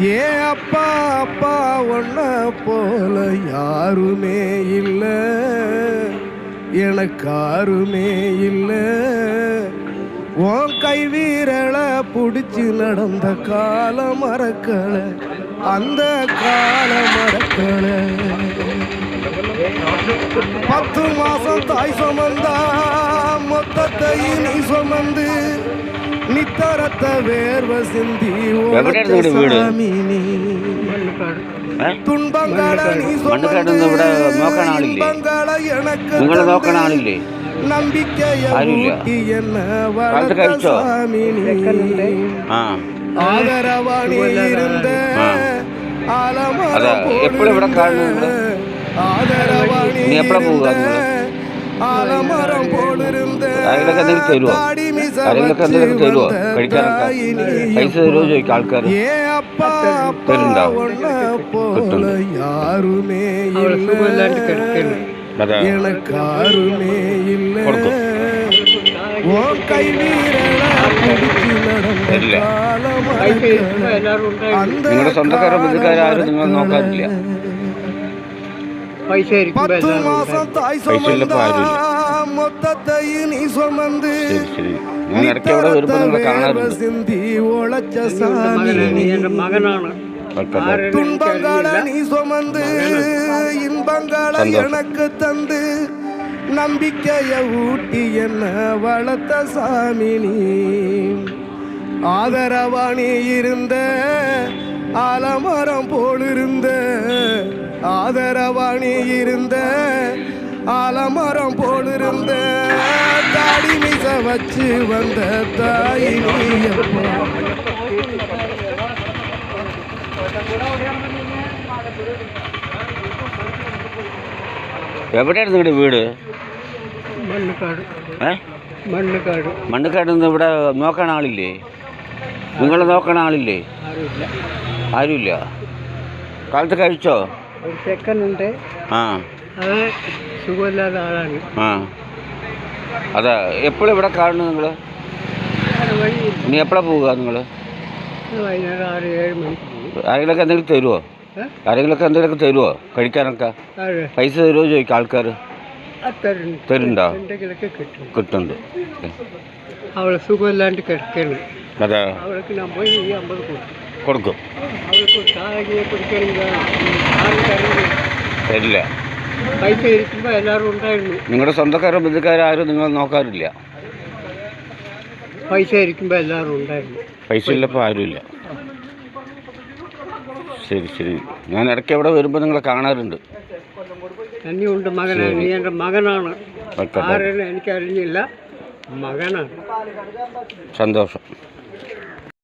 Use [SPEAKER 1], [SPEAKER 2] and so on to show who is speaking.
[SPEAKER 1] ஏ அப்பா அப்பா ஒன்ன போல யாருமே இல்லை, எனக்கு யாருமே இல்லை. உன் கை வீரலை பிடிச்சி நடந்த காலம் மறக்கல, அந்த காலம் மறக்கல. 10 மாசம் தாய் சுமந்தா மொத்தத்தையும் நீ சுமந்து நித்தரத்த வேர்வ சிந்தி சாமி நீ துன்பங்களை நீ சுமந்து இன்பங்களை எனக்கு நம்பிக்கைய ஊட்டி என்ன வளர்த்த சாமி நீ ஆதரவாணி இருந்த ஆலமரம் போலிருந்த ஆதரவாணி இருந்த ஆலமரம் போலிருந்த தாடி மிச ஏ அப்பா அப்பா ஒன்ன போல யாருமே இல்லை, எனக்கு யாருமே இல்லை. உன் கை வீரலை பிடிச்சி நடந்த காலம் அந்த சொந்தக்கார 10 மாசம் தாய் சுமந்தா மொத்தத்தையும் நீ சுமந்து சிந்தி உழைச்ச சாமி துன்பங்களை நீ சுமந்து இன்பங்களை எனக்கு தந்து நம்பிக்கைய ஊட்டி என்ன வளர்த்த சாமி நீ ஆதரவாணி இருந்த ஆலமரம் போலிருந்த ஆதரவாணி இருந்த ஆலமரம் போலிருந்த தாடி மிச வச்சு வந்த தாய் நீயப்பா.
[SPEAKER 2] എവിടെയായിരുന്നു വീട്? മണ്ണുകാട്. ഇവിടെ നോക്കാൻ ആളില്ലേ? നിങ്ങളെ നോക്കാൻ ആളില്ലേ? ആരുമില്ല. കാലത്ത് കഴിച്ചോ?
[SPEAKER 3] ചെക്കനുണ്ട്, സുഖമില്ലാത്ത ആളാണ്.
[SPEAKER 2] അതാ എപ്പോഴും ഇവിടെ കാണുന്നു നിങ്ങൾ? ഇനി എപ്പോഴാണ് പോവുക നിങ്ങൾ?
[SPEAKER 3] വൈകുന്നേരം 6-7 മണിക്ക് പോകും.
[SPEAKER 2] ആരെങ്കിലൊക്കെ എന്തെങ്കിലും തരുമോ? ആരെങ്കിലൊക്കെ എന്തെങ്കിലുമൊക്കെ തരുമോ കഴിക്കാനൊക്കെ? പൈസ തരുമോ ചോദിക്കും ആൾക്കാർ? തരുന്നുണ്ടോ? കിട്ടുന്നുണ്ട്.
[SPEAKER 3] അവളെ സുഖമില്ലാണ്ട് കിടക്കണം.
[SPEAKER 2] അതെ,
[SPEAKER 3] അവൾക്ക് നമ്മൾ 50
[SPEAKER 2] കൊടുക്കും.
[SPEAKER 3] അവൾക്ക് ചായ കുടിക്കണമെങ്കിൽ
[SPEAKER 2] തരില്ല.
[SPEAKER 3] പൈസ ഇരിക്കുമ്പോൾ എല്ലാവരും ഉണ്ടായിരുന്നു.
[SPEAKER 2] നിങ്ങളുടെ സ്വന്തക്കാരോ ബന്ധുക്കാരോ ആരും നിങ്ങൾ നോക്കാറില്ല?
[SPEAKER 3] പൈസ ഇരിക്കുമ്പോൾ എല്ലാവരും ഉണ്ടായിരുന്നു.
[SPEAKER 2] പൈസ ഇല്ലപ്പോൾ ആരുമില്ല. ശരി ശരി. ഞാൻ ഇടയ്ക്ക് അവിടെ വരുമ്പോൾ നിങ്ങളെ കാണാറുണ്ട്.
[SPEAKER 3] തന്നെയുണ്ട്. മകനാണ്. നീ എൻ്റെ മകനാണ്. ആരെയും എനിക്കറിഞ്ഞില്ല. മകനാണ്.
[SPEAKER 2] സന്തോഷം.